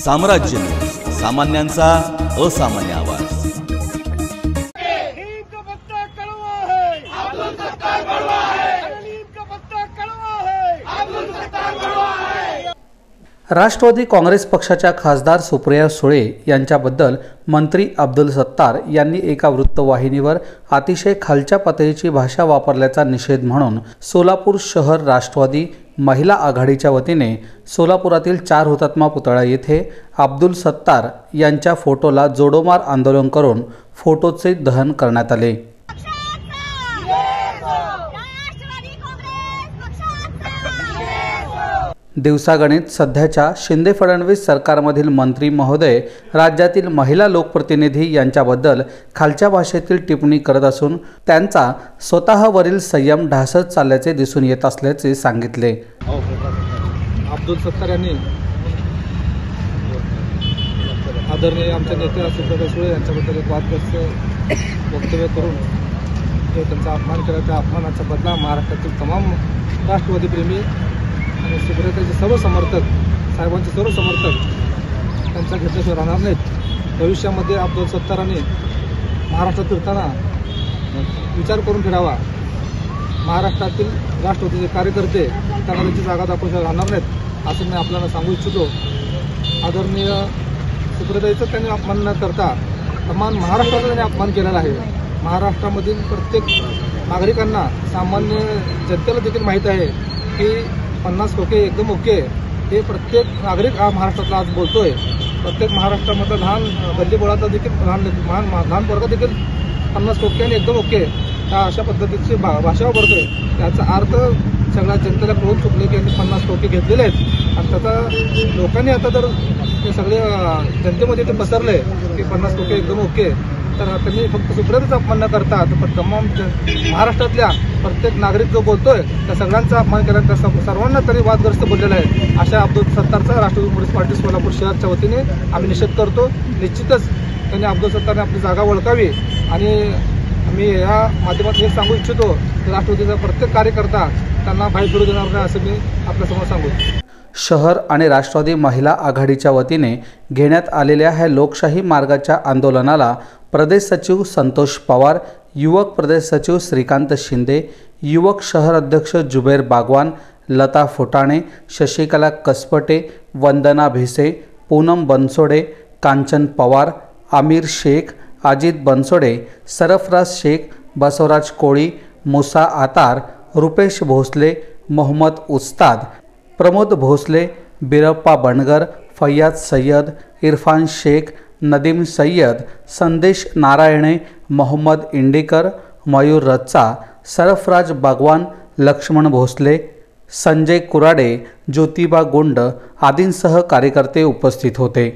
साम्राज्य न्यूज, सामान्यांचा असामान्य आवाज। राष्ट्रवादी काँग्रेस पक्षाच्या खासदार सुप्रिया सुळे यांच्याबद्दल मंत्री अब्दुल सत्तार यांनी एका वृत्तवाहिनीवर अतिशय खालच्या पातळीची भाषा वापरल्याचा निषेध म्हणून सोलापूर शहर राष्ट्रवादी महिला आघाडीच्या वतीने सोलापुरातील 4 हुतात्मा पुतळा येथे अब्दुल सत्तार यांच्या फोटोला जोडोमार आंदोलन करून फोटोचे दहन करण्यात आले। दिवसागणित सध्याच्या शिंदे फडणवीस सरकारमधील मंत्री महोदय राज्यातील महिला लोकप्रतिनिधी यांच्याबद्दल खालच्या भाषेतील टिप्पणी करत असून त्यांचा स्वतःवरील संयम ढासळत चालल्याचे दिसून येत असल्याचे सांगितले। अब्दुल सत्तार यांनी आदरणीय आमच्या नेते सुप्रिया सुळे यांच्याबद्दल एक वादग्रस्त वक्तव्य करून जो त्यांचा अपमान केला, त्या अपमानाचा बदला महाराष्ट्रातील तमाम राष्ट्रवादी प्रेमी आणि सुप्रियाचे सर्व समर्थक, साहेबांचे सर्व समर्थक त्यांचा घेतल्याशिवाय राहणार नाहीत। भविष्यामध्ये अब्दुल सत्तारांनी महाराष्ट्रात फिरताना विचार करून फिरावा। महाराष्ट्रातील राष्ट्रवादीचे कार्यकर्ते त्यांना त्यांची जागा दाखवल्याशिवाय राहणार नाहीत असं मी आपल्याला सांगू इच्छितो। आदरणीय सुप्रियाताईचा त्यांनी अपमान न करता तमाम महाराष्ट्राचा त्यांनी अपमान केलेला आहे। महाराष्ट्रामधील प्रत्येक नागरिकांना, सामान्य जनतेला देखील माहीत आहे की 50 टक्के एकदम ओके हे प्रत्येक नागरिक हा महाराष्ट्रातला आज बोलतोय। प्रत्येक महाराष्ट्रामधला लहान गल्लीबोळाचा देखील लहान वर्ग देखील 50 टक्के आणि एकदम ओके या अशा पद्धतीची भाषा वापरतोय। याचा अर्थ सगळ्या जनतेला कळून चुकले की यांनी 50 टक्के घेतलेले आहेत आणि त्याचा लोकांनी आता जर ते सगळे जनतेमध्ये ते पसरले की 50 टक्के एकदम ओके, तर त्यांनी फक्त सुप्रियाचा अपमान न करता तमाम महाराष्ट्रातल्या प्रत्येक नागरिक जो बोलतोय त्या सगळ्यांचा अपमान केला, त्या सर्वांना तरी वादग्रस्त बोललेला आहे। अशा अब्दुल सत्तारचा राष्ट्रवादी काँग्रेस पार्टी सोलापूर शहरच्या वतीने आम्ही निषेध करतो। निश्चितच त्यांनी अब्दुल सत्तारने आपली जागा ओळखावी आणि आम्ही या माध्यमातून हे सांगू इच्छितो की राष्ट्रवादीचा प्रत्येक कार्यकर्ता त्यांना बाहेर फिरू देणार नाही असं मी आपल्यासमोर सांगू। शहर आणि राष्ट्रवादी महिला आघाडीच्या वतीने घेण्यात आलेल्या ह्या लोकशाही मार्गाच्या आंदोलनाला प्रदेश सचिव संतोष पवार, युवक प्रदेश सचिव श्रीकांत शिंदे, युवक शहर अध्यक्ष जुबेर बागवान, लता फुटाणे, शशिकला कसपटे, वंदना भिसे, पूनम बनसोडे, कांचन पवार, आमिर शेख, अजित बनसोडे, सरफराज शेख, बसवराज कोळी, मुसा आतार, रुपेश भोसले, मोहम्मद उस्ताद, प्रमोद भोसले, बिरप्पा बनगर, फैयाज सय्यद, इरफान शेख, नदीम सय्यद, संदेश नारायणे, मोहम्मद इंडिकर, मयूर रच्चा, सरफराज बागवान, लक्ष्मण भोसले, संजय कुराडे, ज्योतिबा गुंड आदींसह कार्यकर्ते उपस्थित होते।